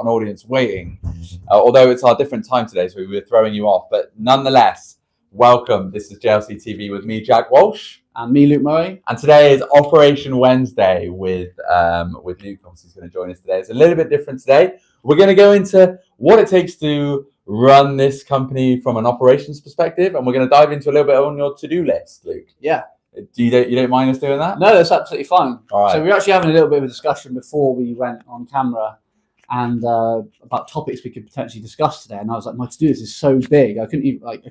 an audience waiting. Although it's our different time today, so we were throwing you off. But nonetheless, welcome. This is JLC TV with me, Jack Walsh. And me, Luke Murray. And today is Operation Wednesday with Luke. Obviously, he's going to join us today. It's a little bit different today. We're going to go into what it takes to run this company from an operations perspective, and we're going to dive into a little bit on your to-do list, Luke. Yeah. You don't mind us doing that? No, that's absolutely fine. All right. So we were actually having a little bit of a discussion before we went on camera, and about topics we could potentially discuss today. And I was like, my to-do list is so big, I couldn't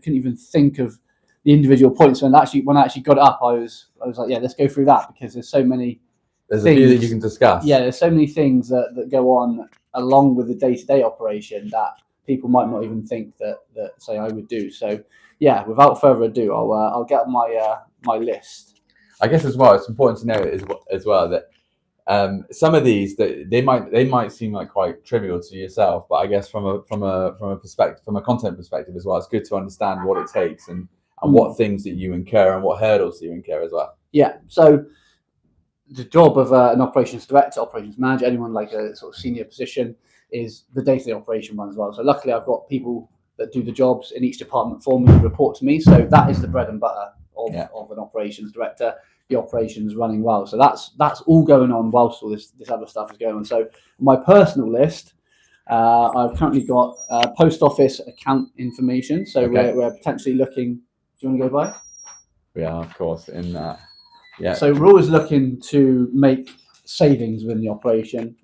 even think of the individual points. And actually, when I actually got it up, I was like, yeah, let's go through that, because there's so many. There's a few that you can discuss. Yeah, there's so many things that go on along with the day-to-day operation that people might not even think that say I would do. So yeah, without further ado, I'll get my list. I guess as well, it's important to know as well that some of these they might seem like quite trivial to yourself, but I guess from a content perspective as well, it's good to understand what it takes and what things that you incur and what hurdles you incur as well. Yeah. So the job of an operations director, operations manager, anyone like a sort of senior position, is the day-to-day operation one as well. So luckily, I've got people that do the jobs in each department for me, report to me. So that is the bread and butter of an operations director. The operations running well. So that's all going on whilst all this other stuff is going on. So my personal list, I've currently got post office account information. So okay. we're potentially looking. Do you want to go by? We are, of course, in that. Yeah. So we're always looking to make savings within the operation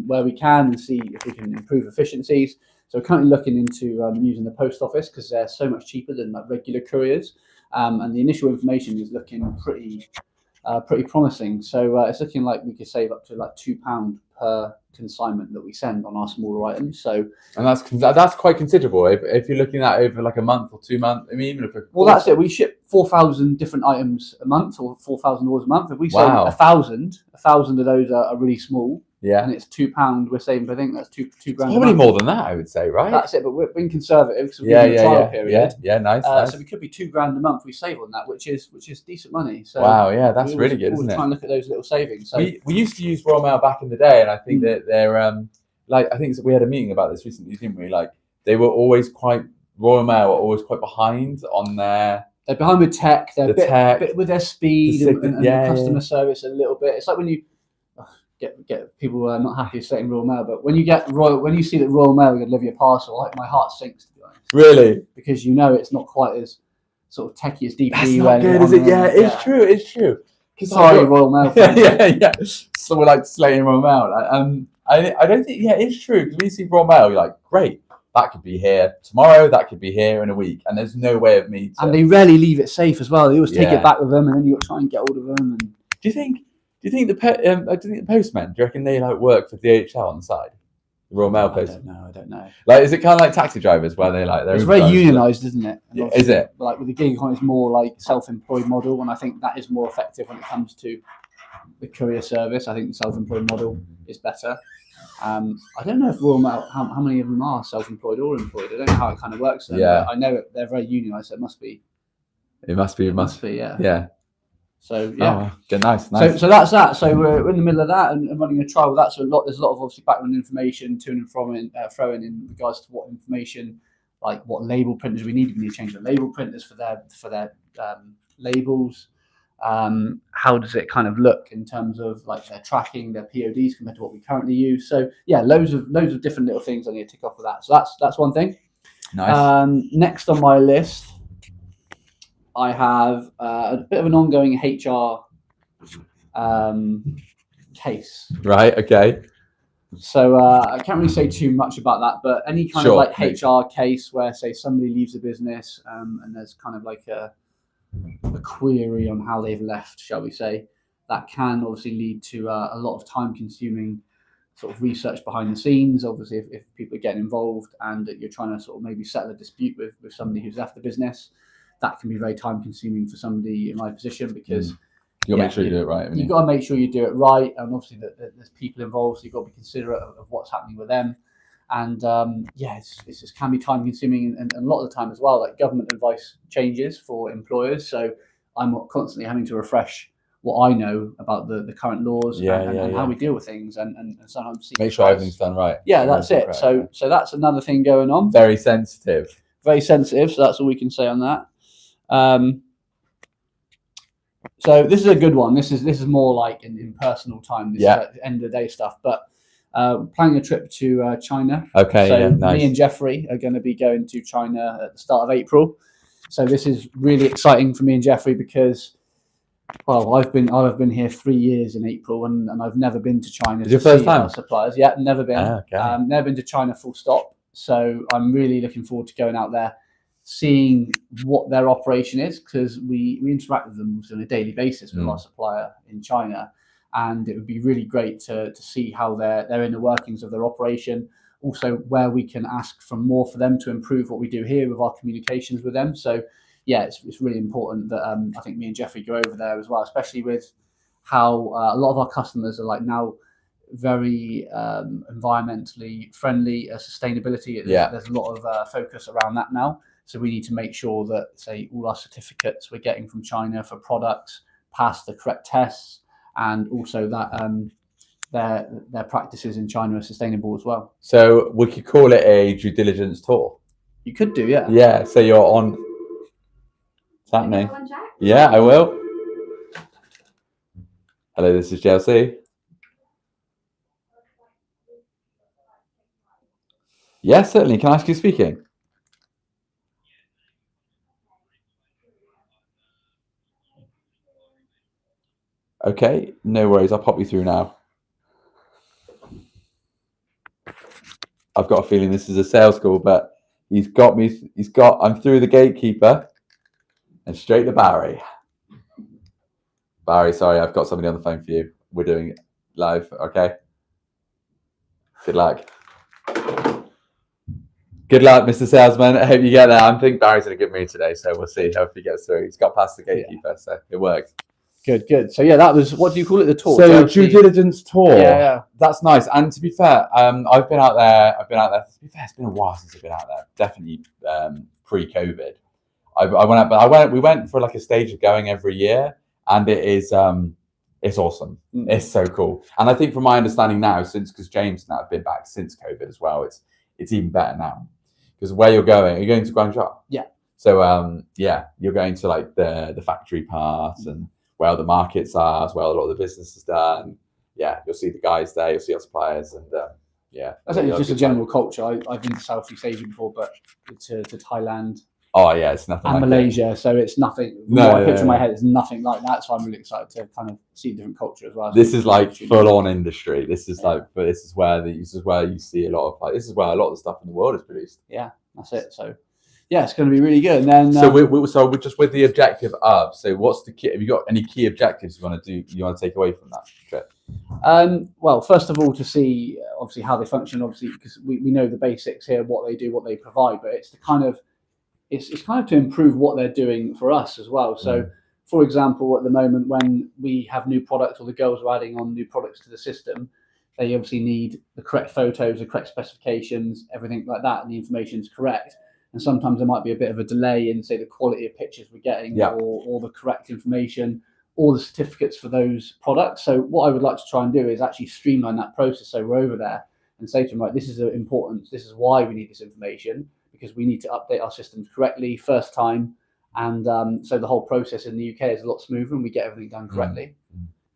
where we can, and see if we can improve efficiencies. So we're currently looking into using the post office, because they're so much cheaper than like regular couriers. And the initial information is looking pretty promising. So it's looking like we could save up to like £2 per consignment that we send on our smaller items. So, and that's quite considerable if you're looking at over like a month or 2 months. I mean, even if that's it. We ship 4,000 different items a month, or 4,000 orders a month. If we sell 1,000 of those are really small. Yeah, and it's £2 we're saving. I think that's two grand. Probably more than that, I would say, right? That's it. But we're being conservative because we're in a trial period. Yeah, nice. So we could be £2 a month we save on that, which is decent money. So wow, yeah, that's really good, isn't it? Try and look at those little savings. So we used to use Royal Mail back in the day, and I think that they're like, I think we had a meeting about this recently, didn't we? Like they were always Royal Mail were always quite behind on their. They're behind with tech. They're a bit with their speed and customer service a little bit. It's like when you get people who are not happy with saying Royal Mail, but when you see that Royal Mail can deliver your parcel, like my heart sinks, to be honest. Really? Because you know it's not quite as sort of techy as DP. That's not good, is it? Yeah, it's true. It's true. Sorry, Royal Mail. yeah. So we're like slating Royal Mail. I don't think. Yeah, it's true, because when you see Royal Mail, you're like, great. That could be here tomorrow. That could be here in a week, and there's no way of me. And they rarely leave it safe as well. They always take it back with them, and then you got to try and get hold of them. And do you think the postmen? Do you reckon they like work for DHL on the side? The Royal Mail postmen. I don't know. Like, is it kind of like taxi drivers where they like? It's very unionised, isn't it? Yeah, is it? Like with the gig economy, it's more like self-employed model, and I think that is more effective when it comes to the courier service. I think the self-employed model is better. I don't know if Royal Mail, how many of them are self-employed or employed. I don't know how it kind of works there. Yeah. I know they're very unionised, so it must be. It must be. Yeah. Yeah. So yeah, nice. So that's that. So we're in the middle of that and running a trial. That's there's a lot of obviously background information to and from throwing in regards to what information, like what label printers we need. We need to change the label printers for their labels. How does it kind of look in terms of like their tracking, their PODs compared to what we currently use? So yeah, loads of different little things I need to tick off of that. So that's one thing. Nice. Next on my list, I have a bit of an ongoing HR case. Right. Okay. So I can't really say too much about that, but any kind of like HR case where, say, somebody leaves the business and there's kind of like a query on how they've left, shall we say, that can obviously lead to a lot of time-consuming sort of research behind the scenes. Obviously, if people are getting involved and you're trying to sort of maybe settle a dispute with somebody who's left the business, that can be very time-consuming for somebody in my position, because you got to make sure you do it right. You've got to make sure you do it right, and obviously that there's people involved, so you've got to be considerate of what's happening with them. And it just can be time-consuming, and a lot of the time as well, like government advice changes for employers, so I'm constantly having to refresh what I know about the current laws and how we deal with things, and sometimes make sure everything's done right. Yeah, that's it. Correct. So that's another thing going on. Very sensitive. Very sensitive. So that's all we can say on that. So this is a good one. This is more like in personal time. This is like end of the day stuff. But planning a trip to China. Okay. So nice. me and Jeffrey are going to be going to China at the start of April. So this is really exciting for me and Jeffrey because, well, I've been here 3 years in April, and I've never been to China. Is your first time? Suppliers, yeah, never been. Okay. Never been to China, full stop. So I'm really looking forward to going out there, seeing what their operation is, because we interact with them on a daily basis with our supplier in China, and it would be really great to see how they're in the workings of their operation. Also, where we can ask for more for them to improve what we do here with our communications with them. So yeah, it's really important that I think me and Jeffrey go over there as well, especially with how a lot of our customers are like now very environmentally friendly, sustainability. There's a lot of focus around that now. So we need to make sure that, say, all our certificates we're getting from China for products pass the correct tests, and also that their practices in China are sustainable as well. So we could call it a due diligence tour. You could do, yeah. Yeah. So you're on. What's happening? Yeah, I will. Hello, this is JLC. Yeah, certainly. Can I ask you speaking? Okay, no worries. I'll pop you through now. I've got a feeling this is a sales call, but he's got me. I'm through the gatekeeper and straight to Barry. Barry, sorry, I've got somebody on the phone for you. We're doing it live, okay? Good luck. Good luck, Mr. Salesman. I hope you get there. I think Barry's in a good mood today, so we'll see how he gets through. He's got past the gatekeeper, so it works. Good. So yeah, that was, what do you call it, the tour? So due diligence tour. Yeah. That's nice. And to be fair, I've been out there. To be fair, it's been a while since I've been out there. Definitely pre-COVID. We went for like a stage of going every year, and it is it's awesome. It's so cool. And I think from my understanding now, because James and I have been back since COVID as well, it's even better now. Because where you're going to Guangzhou. Yeah. So you're going to like the factory parts and where all the markets are, as well, a lot of the business is done. Yeah, you'll see the guys there, you'll see our suppliers, and I think it's just a general culture. I've been to Southeast Asia before, but to Thailand. Oh yeah, it's nothing. And like Malaysia, it. So it's nothing. I picture in my head, it's nothing like that. So I'm really excited to kind of see a different culture as well. This is like full-on industry. This is like, but this is where you see a lot of this is where a lot of the stuff in the world is produced. Yeah, that's it. So yeah, it's going to be really good. And then we're just with the objective of. So what's the key? Have you got any key objectives you want to take away from that trip? Well, first of all, to see obviously how they function. Obviously, because we know the basics here, what they do, what they provide, but it's it's kind of to improve what they're doing for us as well. So, for example, at the moment when we have new products, or the girls are adding on new products to the system, they obviously need the correct photos, the correct specifications, everything like that, and the information is correct. And sometimes there might be a bit of a delay in, say, the quality of pictures we're getting, or the correct information, or the certificates for those products. So what I would like to try and do is actually streamline that process. So we're over there and say to them, right, this is important. This is why we need this information, because we need to update our systems correctly first time. And so the whole process in the UK is a lot smoother, and we get everything done correctly.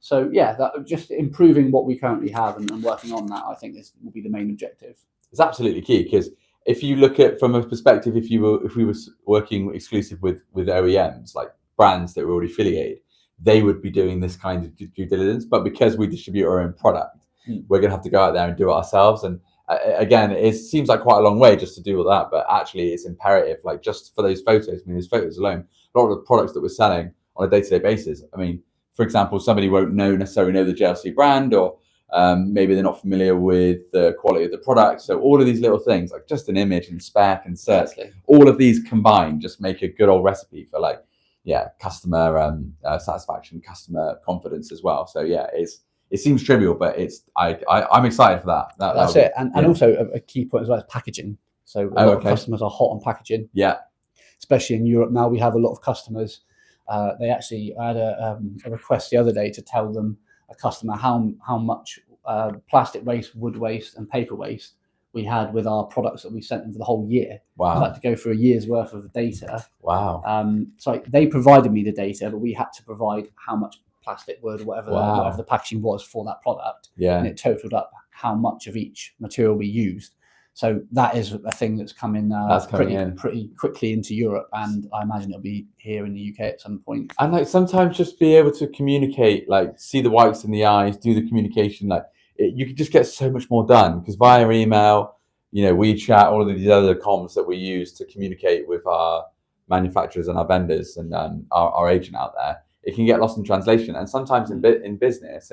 So yeah, that just improving what we currently have and working on that, I think will be the main objective. It's absolutely key, because if you look at from a perspective, if we were working exclusive with OEMs, like brands that were already affiliated, they would be doing this kind of due diligence. But because we distribute our own product, we're going to have to go out there and do it ourselves. And again, it seems like quite a long way just to do all that, but actually it's imperative, like just for those photos. I mean, those photos alone, a lot of the products that we're selling on a day-to-day basis. I mean, for example, somebody won't necessarily know the JLC brand, or maybe they're not familiar with the quality of the product. So all of these little things, like just an image and spec and search, all of these combined just make a good old recipe for customer satisfaction, customer confidence as well. So yeah, it seems trivial, but I'm excited for that. That's it. And also a key point as well is packaging. So a lot of customers are hot on packaging. Yeah. Especially in Europe now, we have a lot of customers They actually I had a request the other day to tell them, a customer, how much plastic waste, wood waste, and paper waste we had with our products that we sent them for the whole year. Wow. So I had to go through a year's worth of data. Wow. So they provided me the data, but we had to provide how much plastic, wood, whatever the packaging was for that product. Yeah. And it totaled up how much of each material we used. So that is a thing that's coming pretty quickly into Europe, and I imagine it'll be here in the UK at some point. And like sometimes just be able to communicate, like see the whites in the eyes, do the communication, like you can just get so much more done, because via email, WeChat, all of these other comms that we use to communicate with our manufacturers and our vendors and our agent out there, it can get lost in translation. And sometimes in business,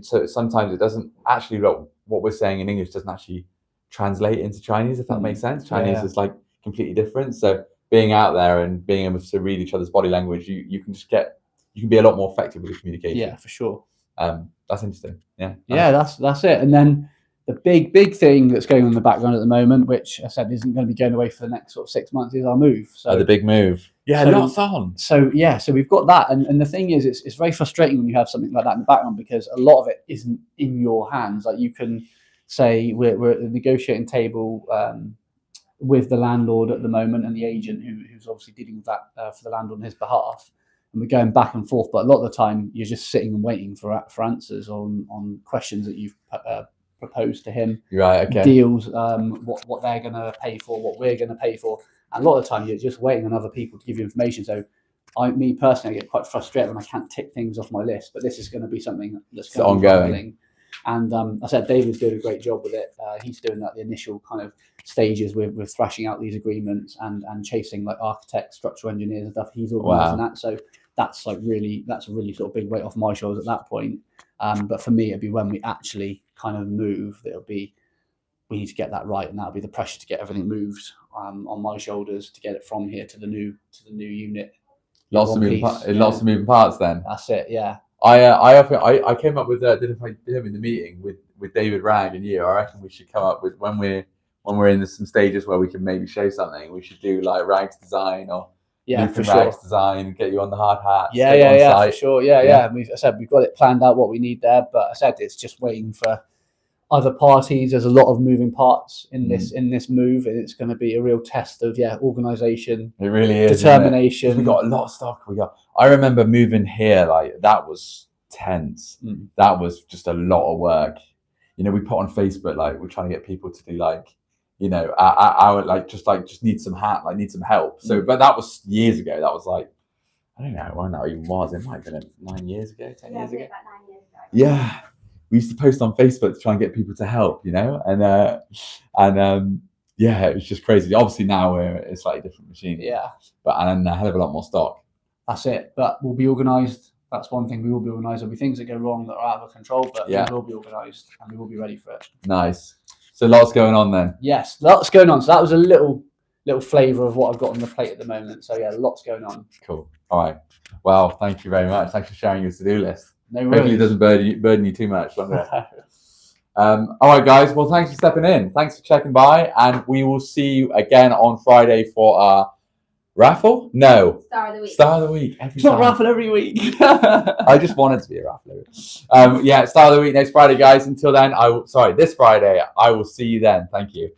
so sometimes it doesn't actually, what we're saying in English doesn't actually translate into Chinese, if that makes sense. Chinese is like completely different. So being out there and being able to read each other's body language, you can be a lot more effective with the communication. Yeah, for sure. That's interesting. Yeah. Yeah, that's it. And then the big thing that's going on in the background at the moment, which I said isn't going to be going away for the next sort of 6 months, is our move. So the big move. Yeah, lots on. So we've got that, and the thing is, it's very frustrating when you have something like that in the background, because a lot of it isn't in your hands. Like you can say we're at the negotiating table with the landlord at the moment, and the agent who's obviously dealing with that for the landlord on his behalf, and we're going back and forth. But a lot of the time, you're just sitting and waiting for answers on questions that you've proposed to him. Right. Okay. Deals, what they're going to pay for, what we're going to pay for. And a lot of the time, you're just waiting on other people to give you information. So, me personally, I get quite frustrated when I can't tick things off my list. But this is going to be something that's going to be ongoing. And I said David's doing a great job with it. He's doing the initial kind of stages with thrashing out these agreements and chasing like architects, structural engineers and stuff. He's organising that. So that's a really sort of big weight off my shoulders at that point. But for me, it'd be when we actually kind of move that we need to get that right, and that'll be the pressure to get everything moved on my shoulders to get it from here to the new unit. Lots of moving parts. Then that's it. Yeah. I came up with did him in the meeting with David Ragg and you. I reckon we should come up with when we're in some stages where we can maybe show something. We should do like Rags design or for Rags design, get you on the hard hats. Yeah, for sure. Yeah. I said we've got it planned out what we need there, but I said it's just waiting for other parties. There's a lot of moving parts in this move, and it's going to be a real test of organisation. It really is determination. We got a lot of stock. I remember moving here, like that was tense. That was just a lot of work. We put on Facebook like we're trying to get people to do like, I would just need some need some help. So, but that was years ago. That was like, I don't know when that even was. It might have been 9 years ago, 10 years ago. About 9 years ago. Yeah. We used to post on Facebook to try and get people to help, and it was just crazy. Obviously now it's a slightly different machine. Yeah. And a hell of a lot more stock. That's it. But we'll be organised. That's one thing. We will be organised. There'll be things that go wrong that are out of our control, but we will be organised and we will be ready for it. Nice. So lots going on then. Yes, lots going on. So that was a little flavour of what I've got on the plate at the moment. So yeah, lots going on. Cool. All right. Well, thank you very much. Thanks for sharing your to-do list. No worries. Hopefully it doesn't burden you too much. All right, guys. Well, thanks for stepping in. Thanks for checking by, and we will see you again on Friday for our raffle. No, Star of the week. Star of the week. It's not raffle every week. I just want it to be a raffle. Star of the week next Friday, guys. Until then, this Friday. I will see you then. Thank you.